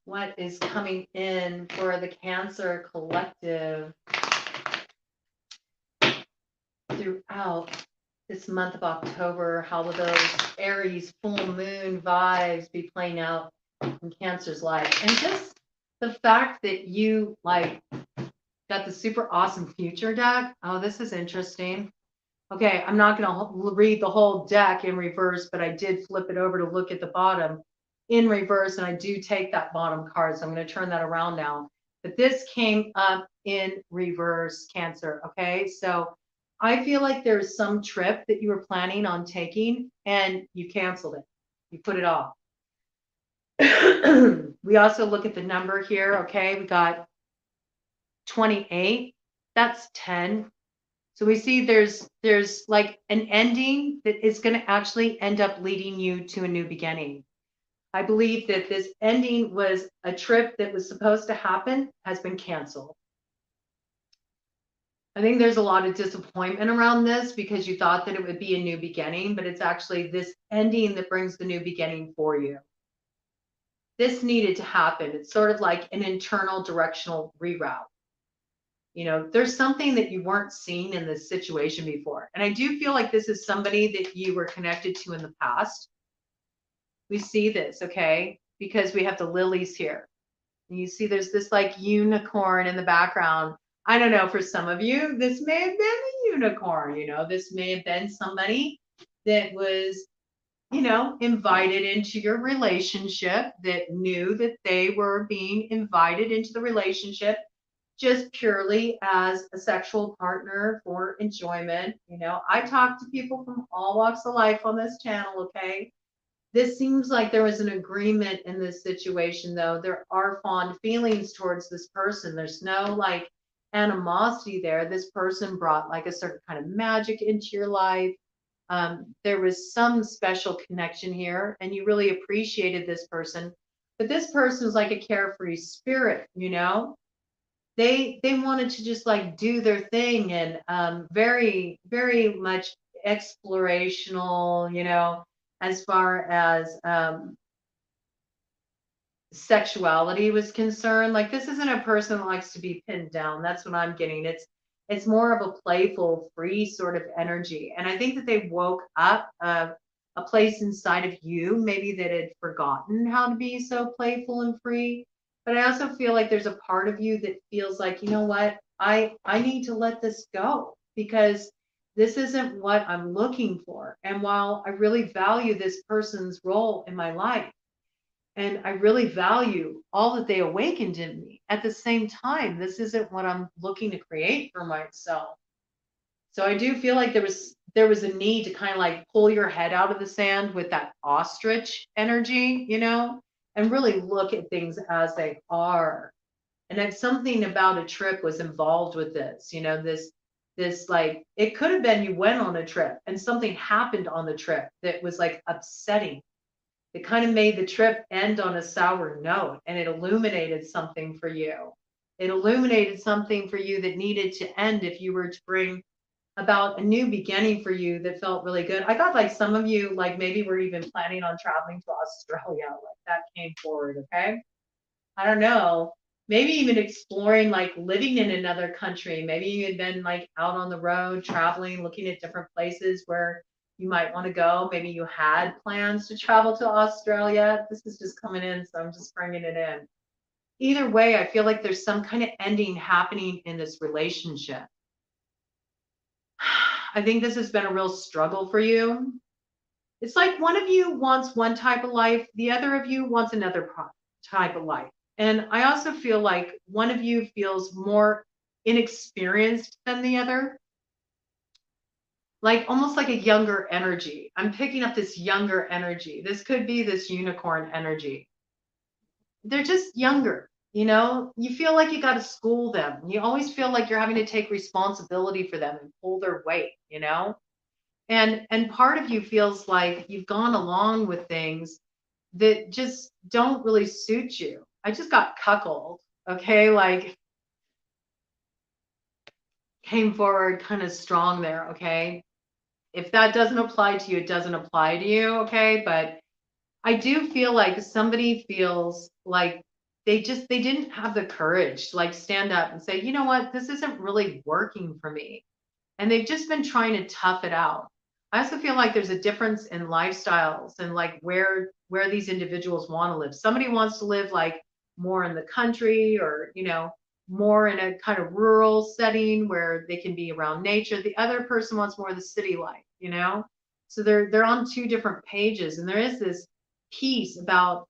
What is coming in for the Cancer Collective throughout this month of October? How will those Aries full moon vibes be playing out in Cancer's life? And just the fact that you got the super awesome future deck. Oh, this is interesting. Okay, I'm not going to read the whole deck in reverse, but I did flip it over to look at the bottom in reverse, and I do take that bottom card, so I'm going to turn that around now. But this came up in reverse, Cancer, okay? So I feel like there's some trip that you were planning on taking, and you canceled it. You put it off. We also look at the number here, okay? We got 28. That's 10. So we see there's like an ending that is going to actually end up leading you to a new beginning. I believe that this ending was a trip that was supposed to happen, has been canceled. I think there's a lot of disappointment around this because you thought that it would be a new beginning, but it's actually this ending that brings the new beginning for you. This needed to happen. It's sort of like an internal directional reroute. There's something that you weren't seeing in this situation before. And I do feel like this is somebody that you were connected to in the past. We see this, okay? Because we have the lilies here. And you see there's this like unicorn in the background. I don't know, for some of you, this may have been a unicorn, this may have been somebody that was, invited into your relationship, that knew that they were being invited into the relationship just purely as a sexual partner for enjoyment. I talk to people from all walks of life on this channel, okay? This seems like there was an agreement in this situation, though. There are fond feelings towards this person. There's no animosity there. This person brought like a certain kind of magic into your life. There was some special connection here, and you really appreciated this person. But this person was like a carefree spirit, They wanted to just like do their thing, and very, very much explorational, as far as sexuality was concerned. Like, this isn't a person that likes to be pinned down. That's what I'm getting. It's more of a playful, free sort of energy. And I think that they woke up a place inside of you, maybe that had forgotten how to be so playful and free. But I also feel like there's a part of you that feels like, you know what, I need to let this go, because this isn't what I'm looking for. And while I really value this person's role in my life, and I really value all that they awakened in me, at the same time, this isn't what I'm looking to create for myself. So I do feel like there was a need to kind of like pull your head out of the sand with that ostrich energy, and really look at things as they are. And then something about a trip was involved with this, this like, it could have been you went on a trip and something happened on the trip that was like upsetting. It kind of made the trip end on a sour note, and it illuminated something for you. It illuminated something for you that needed to end if you were to bring about a new beginning for you that felt really good. I got like some of you, like maybe we're even planning on traveling to Australia, like that came forward, okay? I don't know. maybe even exploring like living in another country. Maybe you had been like out on the road, traveling, looking at different places where you might want to go. Maybe you had plans to travel to Australia. This is just coming in, so I'm just bringing it in. Either way, I feel like there's some kind of ending happening in this relationship. I think this has been a real struggle for you. It's like one of you wants one type of life, the other of you wants another type of life. And I also feel like one of you feels more inexperienced than the other, like almost like a younger energy. I'm picking up this younger energy. This could be this unicorn energy. They're just younger. You feel like you got to school them. You always feel like you're having to take responsibility for them and pull their weight. And part of you feels like you've gone along with things that just don't really suit you. I just got cuckolded, okay? Like came forward kind of strong there, okay? If that doesn't apply to you, it doesn't apply to you, okay? But I do feel like somebody feels like they didn't have the courage to like stand up and say, you know what, this isn't really working for me. And they've just been trying to tough it out. I also feel like there's a difference in lifestyles and like where these individuals want to live. Somebody wants to live like more in the country or, more in a kind of rural setting where they can be around nature. The other person wants more of the city life. So they're on two different pages, and there is this piece about,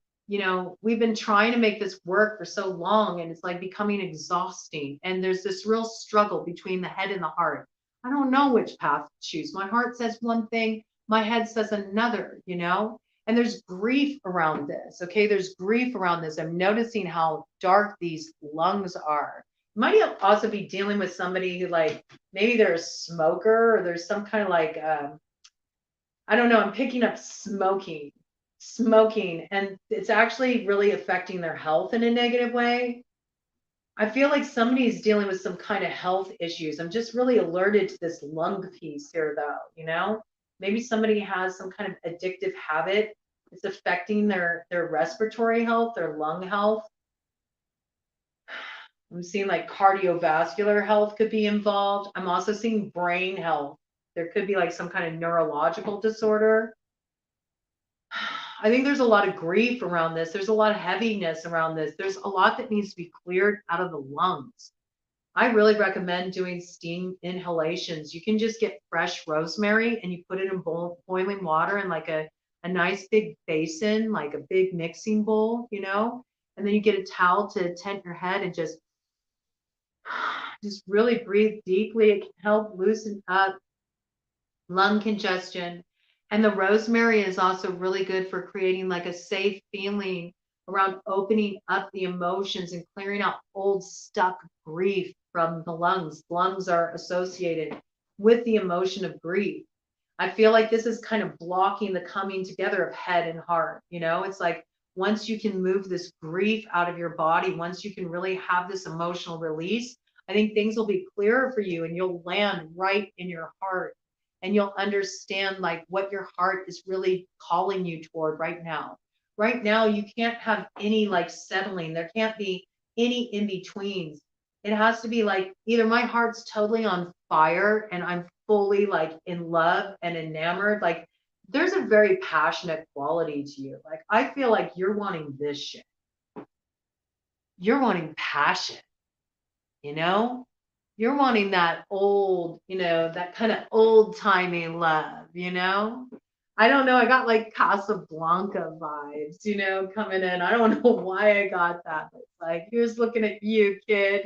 we've been trying to make this work for so long and it's like becoming exhausting. And there's this real struggle between the head and the heart. I don't know which path to choose. My heart says one thing, my head says another. And there's grief around this. Okay, there's grief around this. I'm noticing how dark these lungs are. You might also be dealing with somebody who, like, maybe they're a smoker or there's some kind of like, I don't know, I'm picking up smoking, and it's actually really affecting their health in a negative way. I feel like somebody's dealing with some kind of health issues. I'm just really alerted to this lung piece here, though. Maybe somebody has some kind of addictive habit. It's affecting their respiratory health, their lung health. I'm seeing like cardiovascular health could be involved. I'm also seeing brain health. There could be like some kind of neurological disorder. I think there's a lot of grief around this. There's a lot of heaviness around this. There's a lot that needs to be cleared out of the lungs. I really recommend doing steam inhalations. You can just get fresh rosemary and you put it in boiling water in like a nice big basin, like a big mixing bowl. And then you get a towel to tent your head and just really breathe deeply. It can help loosen up lung congestion. And the rosemary is also really good for creating like a safe feeling around opening up the emotions and clearing out old stuck grief from the lungs. Lungs are associated with the emotion of grief. I feel like this is kind of blocking the coming together of head and heart. It's like once you can move this grief out of your body, once you can really have this emotional release, I think things will be clearer for you and you'll land right in your heart. And you'll understand like what your heart is really calling you toward right now. Right now, you can't have any like settling. There can't be any in betweens. It has to be like either my heart's totally on fire and I'm fully like in love and enamored. Like there's a very passionate quality to you. Like I feel like you're wanting this shit. You're wanting passion, you know? You're wanting that old, that kind of old timey love. I don't know. I got like Casablanca vibes, coming in. I don't know why I got that. But it's like, here's looking at you, kid.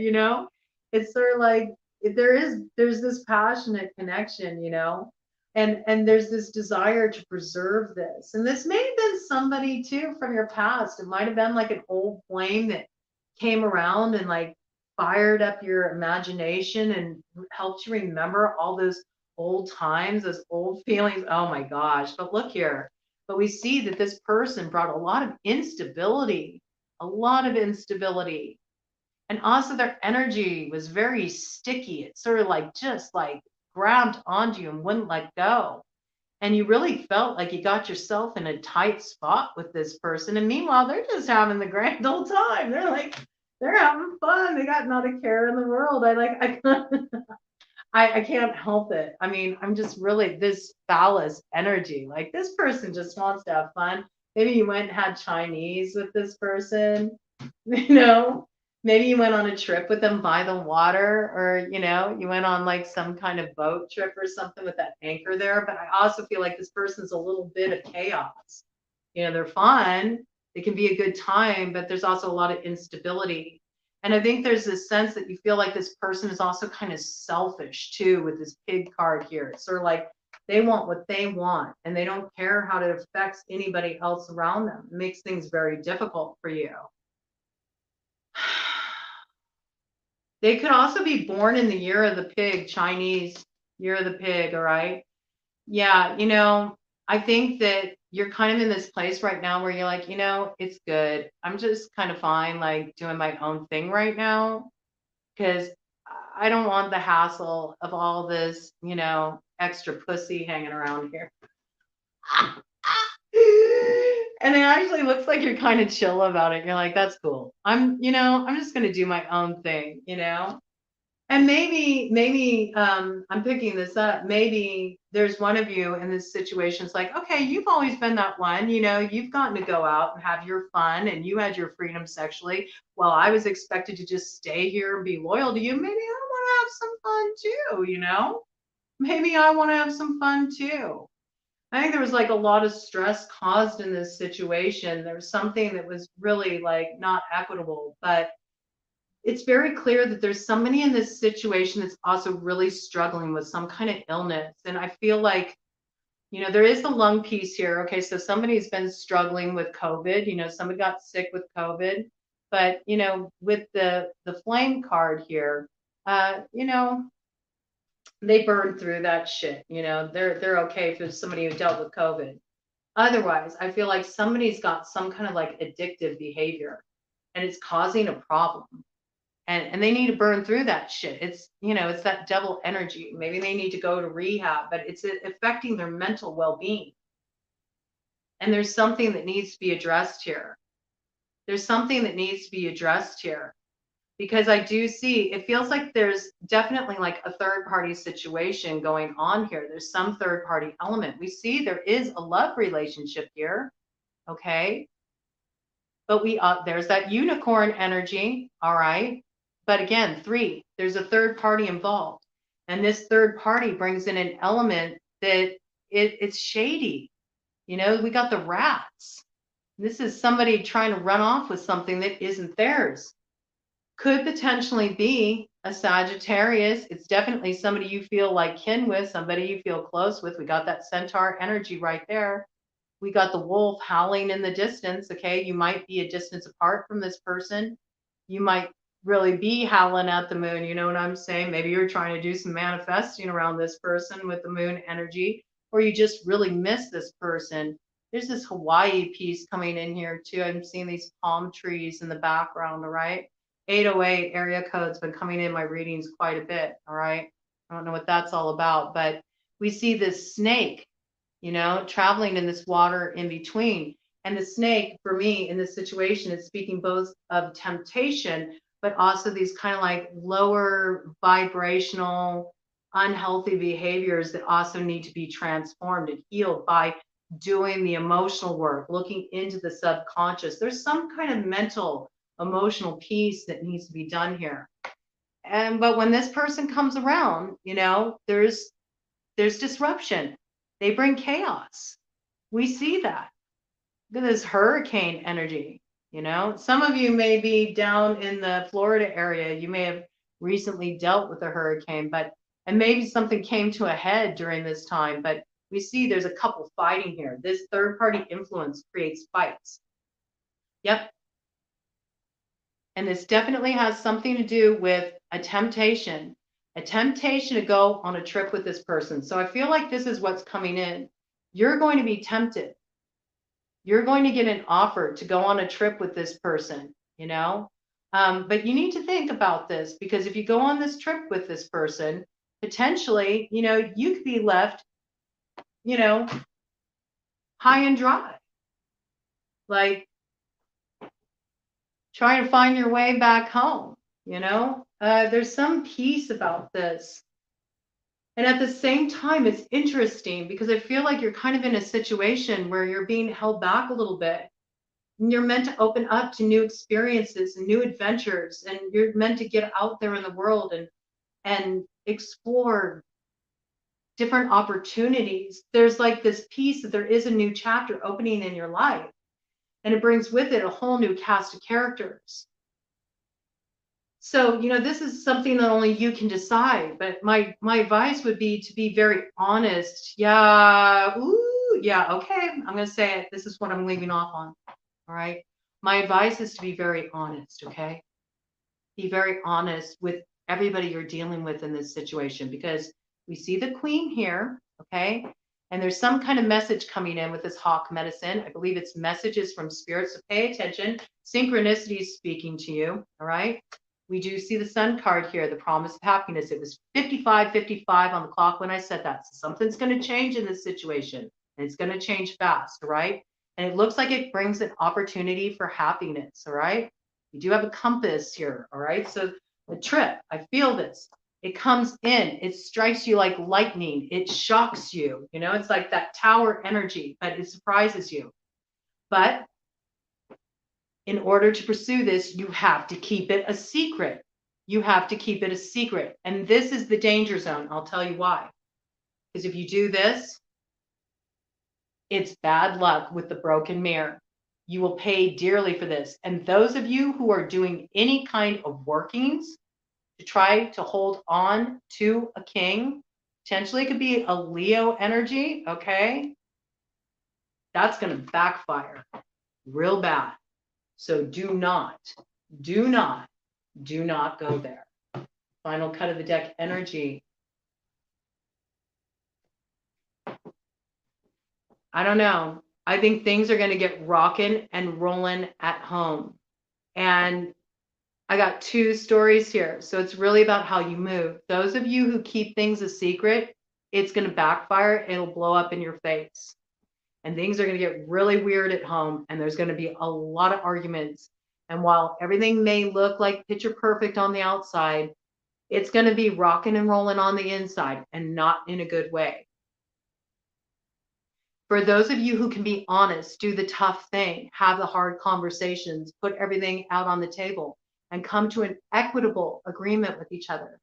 It's sort of like there's this passionate connection. And there's this desire to preserve this. And this may have been somebody too from your past. It might have been like an old flame that came around and like fired up your imagination and helped you remember all those old times, those old feelings. Oh my gosh. But look here. But we see that this person brought a lot of instability, a lot of instability. And also their energy was very sticky. It sort of like just like grabbed onto you and wouldn't let go. And you really felt like you got yourself in a tight spot with this person. And meanwhile, they're just having the grand old time. They're like, They're having fun. They got not a care in the world. I can't help it. I mean, I'm just really this phallus energy. Like this person just wants to have fun. Maybe you went and had Chinese with this person, you know. Maybe you went on a trip with them by the water, or you went on like some kind of boat trip or something with that anchor there. But I also feel like this person's a little bit of chaos. They're fun. It can be a good time, but there's also a lot of instability. And I think there's this sense that you feel like this person is also kind of selfish too with this pig card here. It's sort of like they want what they want and they don't care how it affects anybody else around them. It makes things very difficult for you. They could also be born in the year of the pig, Chinese year of the pig, all right? Yeah, I think that you're kind of in this place right now where you're like, it's good. I'm just kind of fine, like doing my own thing right now because I don't want the hassle of all this, extra pussy hanging around here. And it actually looks like you're kind of chill about it. You're like, that's cool. I'm just going to do my own thing, And maybe I'm picking this up. Maybe there's one of you in this situation. It's like, okay, you've always been that one. You've gotten to go out and have your fun, and you had your freedom sexually. Well, I was expected to just stay here and be loyal to you. Maybe I want to have some fun too. Maybe I want to have some fun too. I think there was like a lot of stress caused in this situation. There was something that was really like not equitable, but it's very clear that there's somebody in this situation that's also really struggling with some kind of illness. And I feel like, there is the lung piece here. Okay, so somebody's been struggling with COVID, somebody got sick with COVID. But, with the flame card here, they burned through that shit. They're okay if it's somebody who dealt with COVID. Otherwise, I feel like somebody's got some kind of like addictive behavior and it's causing a problem. And they need to burn through that shit. It's that devil energy. Maybe they need to go to rehab, but it's affecting their mental well-being. And there's something that needs to be addressed here. There's something that needs to be addressed here because I do see, it feels like there's definitely like a third party situation going on here. There's some third party element. We see there is a love relationship here. Okay. But there's that unicorn energy. All right. But again, 3, there's a third party involved. And this third party brings in an element that it's shady. We got the rats. This is somebody trying to run off with something that isn't theirs. Could potentially be a Sagittarius. It's definitely somebody you feel like kin with, somebody you feel close with. We got that centaur energy right there. We got the wolf howling in the distance. Okay, you might be a distance apart from this person. You might really be howling at the moon. You know what I'm saying? Maybe you're trying to do some manifesting around this person with the moon energy, or you just really miss this person. There's this Hawaii piece coming in here too. I'm seeing these palm trees in the background, all right? 808 area code's been coming in my readings quite a bit, all right? I don't know what that's all about, but we see this snake, traveling in this water in between. And the snake, for me, in this situation, is speaking both of temptation, but also these kind of like lower vibrational, unhealthy behaviors that also need to be transformed and healed by doing the emotional work, looking into the subconscious. There's some kind of mental, emotional piece that needs to be done here. But when this person comes around, there's disruption. They bring chaos. We see that. Look at this hurricane energy. Some of you may be down in the Florida area. You may have recently dealt with a hurricane, and maybe something came to a head during this time, but we see there's a couple fighting here. This third party influence creates fights. Yep. And this definitely has something to do with a temptation to go on a trip with this person. So I feel like this is what's coming in. You're going to be tempted. You're going to get an offer to go on a trip with this person, but you need to think about this because if you go on this trip with this person, potentially, you could be left, high and dry. Like, trying to find your way back home, you know? There's some peace about this. And at the same time, it's interesting because I feel like you're kind of in a situation where you're being held back a little bit. And you're meant to open up to new experiences and new adventures, and you're meant to get out there in the world and explore different opportunities. There's like this piece that there is a new chapter opening in your life, and it brings with it a whole new cast of characters. So, you know, this is something that only you can decide, but my advice would be to be very honest. Yeah, ooh, yeah, okay, I'm going to say it. This is what I'm leaving off on. All right. My advice is to be very honest, okay? Be very honest with everybody you're dealing with in this situation, because we see the queen here, okay? And there's some kind of message coming in with this hawk medicine. I believe it's messages from spirit, so pay attention. Synchronicity is speaking to you, all right? We do see the sun card here, the promise of happiness. It was 55:55 on the clock when I said that. So something's going to change in this situation, and it's going to change fast, all right? And it looks like it brings an opportunity for happiness, all right? You do have a compass here, all right? So the trip, I feel this. It comes in, it strikes you like lightning, it shocks you, you know, it's like that tower energy, but it surprises you. But in order to pursue this, you have to keep it a secret. You have to keep it a secret. And this is the danger zone. I'll tell you why. Because if you do this, it's bad luck with the broken mirror. You will pay dearly for this. And those of you who are doing any kind of workings to try to hold on to a king, potentially it could be a Leo energy, okay? That's going to backfire real bad. So do not go there. Final cut of the deck energy. I don't know. I think things are going to get rocking and rolling at home. And I got two stories here. So it's really about how you move. Those of you who keep things a secret, it's going to backfire. It'll blow up in your face. And things are going to get really weird at home. And there's going to be a lot of arguments. And while everything may look like picture perfect on the outside, it's going to be rocking and rolling on the inside, and not in a good way. For those of you who can be honest, do the tough thing, have the hard conversations, put everything out on the table, and come to an equitable agreement with each other,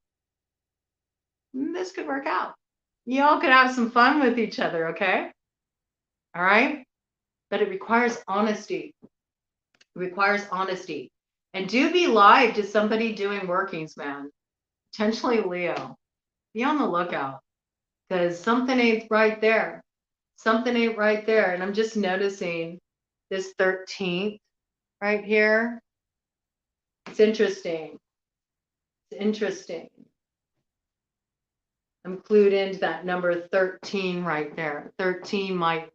this could work out. Y'all could have some fun with each other, okay? All right? But it requires honesty. It requires honesty. And do be live to somebody doing workings, man. Potentially Leo. Be on the lookout, because something ain't right there. Something ain't right there. And I'm just noticing this 13th right here. It's interesting. It's interesting. I'm clued into that number 13 right there. 13 might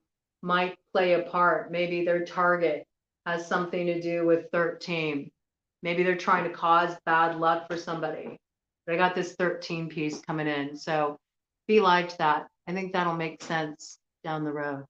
play a part. Maybe their target has something to do with 13. Maybe they're trying to cause bad luck for somebody. But I got this 13 piece coming in. So be live to that. I think that'll make sense down the road.